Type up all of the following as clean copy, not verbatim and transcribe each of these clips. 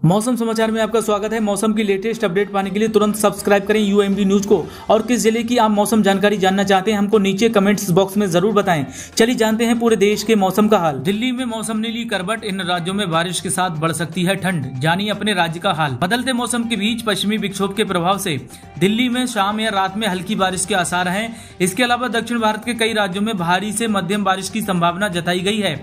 मौसम समाचार में आपका स्वागत है। मौसम की लेटेस्ट अपडेट पाने के लिए तुरंत सब्सक्राइब करें यूएमबी न्यूज को। और किस जिले की आप मौसम जानकारी जानना चाहते हैं हमको नीचे कमेंट्स बॉक्स में जरूर बताएं। चलिए जानते हैं पूरे देश के मौसम का हाल। दिल्ली में मौसम ने ली करवट, इन राज्यों में बारिश के साथ बढ़ सकती है ठंड। जानिए अपने राज्य का हाल। बदलते मौसम के बीच पश्चिमी विक्षोभ के प्रभाव से दिल्ली में शाम या रात में हल्की बारिश के आसार हैं। इसके अलावा दक्षिण भारत के कई राज्यों में भारी से मध्यम बारिश की संभावना जताई गई है।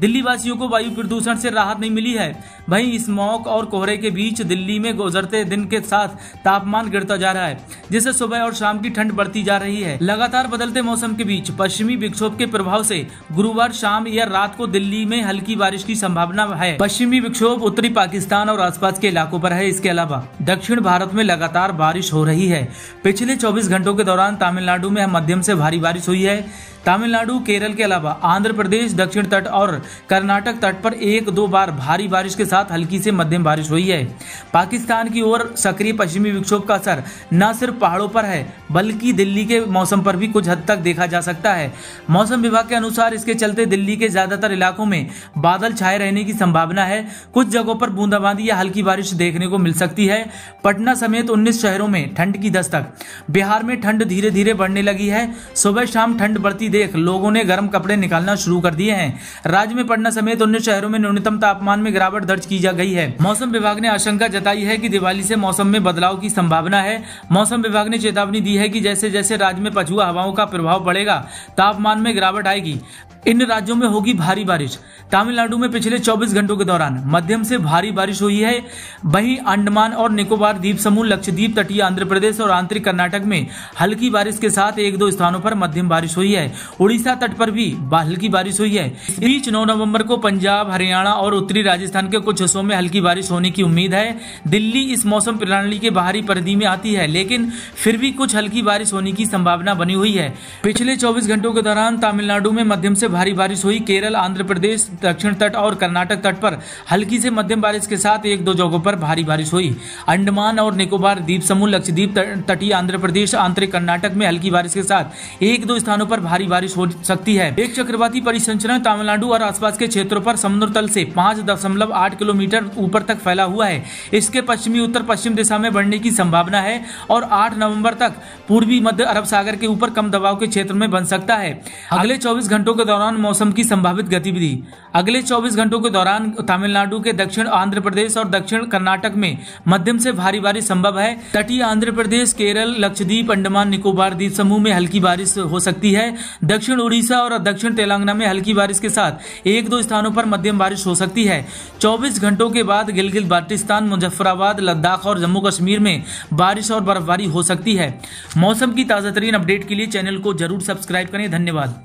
दिल्ली वासियों को वायु प्रदूषण से राहत नहीं मिली है। वहीं स्मॉग और कोहरे के बीच दिल्ली में गुजरते दिन के साथ तापमान गिरता जा रहा है, जिससे सुबह और शाम की ठंड बढ़ती जा रही है। लगातार बदलते मौसम के बीच पश्चिमी विक्षोभ के प्रभाव से गुरुवार शाम या रात को दिल्ली में हल्की बारिश की संभावना है। पश्चिमी विक्षोभ उत्तरी पाकिस्तान और आसपास के इलाकों पर है। इसके अलावा दक्षिण भारत में लगातार बारिश हो रही है। पिछले 24 घंटों के दौरान तमिलनाडु में मध्यम से भारी बारिश हुई है। तमिलनाडु, केरल के अलावा आंध्र प्रदेश, दक्षिण तट और कर्नाटक तट पर एक दो बार भारी बारिश के साथ हल्की से मध्यम बारिश हुई है। पाकिस्तान की ओर सक्रिय पश्चिमी विक्षोभ का असर न सिर्फ पहाड़ों पर है बल्कि दिल्ली के मौसम पर भी कुछ हद तक देखा जा सकता है। मौसम विभाग के अनुसार इसके चलते दिल्ली के ज्यादातर इलाकों में बादल छाए रहने की संभावना है। कुछ जगहों पर बूंदाबांदी या हल्की बारिश देखने को मिल सकती है। पटना समेत 19 शहरों में ठंड की दस्तक। बिहार में ठंड धीरे धीरे बढ़ने लगी है। सुबह शाम ठंड बढ़ती देख लोगों ने गर्म कपड़े निकालना शुरू कर दिए हैं। राज्य में पटना समेत 19 शहरों में न्यूनतम तापमान में गिरावट दर्ज की जा गई है। मौसम विभाग ने आशंका जताई है कि दिवाली से मौसम में बदलाव की संभावना है। मौसम विभाग ने चेतावनी दी है कि जैसे जैसे राज्य में पछुआ हवाओं का प्रभाव बढ़ेगा, तापमान में गिरावट आएगी। इन राज्यों में होगी भारी बारिश। तमिलनाडु में पिछले 24 घंटों के दौरान मध्यम से भारी बारिश हुई है। वहीं अंडमान और निकोबार द्वीप समूह, लक्षद्वीप, तटीय आंध्र प्रदेश और आंतरिक कर्नाटक में हल्की बारिश के साथ एक दो स्थानों पर मध्यम बारिश हुई है। उड़ीसा तट पर भी हल्की बारिश हुई है। इस बीच 9 नवंबर को पंजाब, हरियाणा और उत्तरी राजस्थान के कुछ हिस्सों में हल्की बारिश होने की उम्मीद है। दिल्ली इस मौसम प्रणाली के बाहरी परिधि में आती है, लेकिन फिर भी कुछ हल्की बारिश होने की संभावना बनी हुई है। पिछले 24 घंटों के दौरान तमिलनाडु में मध्यम से भारी बारिश हुई। केरल, आंध्र प्रदेश, दक्षिण तट और कर्नाटक तट पर हल्की से मध्यम बारिश के साथ एक दो जगहों पर भारी बारिश हुई। अंडमान और निकोबार द्वीप समूह, लक्षद्वीप, तटीय आंध्र प्रदेश, आंतरिक कर्नाटक में हल्की बारिश के साथ एक दो स्थानों पर भारी बारिश हो सकती है। एक चक्रवाती परिसंचरण तमिलनाडु और आसपास के क्षेत्रों पर समुद्र तल से 5.8 किलोमीटर ऊपर तक फैला हुआ है। इसके पश्चिमी उत्तर पश्चिम दिशा में बढ़ने की संभावना है और 8 नवंबर तक पूर्वी मध्य अरब सागर के ऊपर कम दबाव के क्षेत्र में बन सकता है। अगले 24 घंटों के दौरान मौसम की संभावित गतिविधि। अगले 24 घंटों के दौरान तमिलनाडु के दक्षिण आंध्र प्रदेश और दक्षिण कर्नाटक में मध्यम से भारी बारिश संभव है। तटीय आंध्र प्रदेश, केरल, लक्षद्वीप, अंडमान निकोबार द्वीप समूह में हल्की बारिश हो सकती है। दक्षिण उड़ीसा और दक्षिण तेलंगाना में हल्की बारिश के साथ एक दो स्थानों पर मध्यम बारिश हो सकती है। 24 घंटों के बाद गिलगित बाल्टिस्तान, मुजफ्फराबाद, लद्दाख और जम्मू कश्मीर में बारिश और बर्फबारी हो सकती है। मौसम की ताजा तरीन अपडेट के लिए चैनल को जरूर सब्सक्राइब करें। धन्यवाद।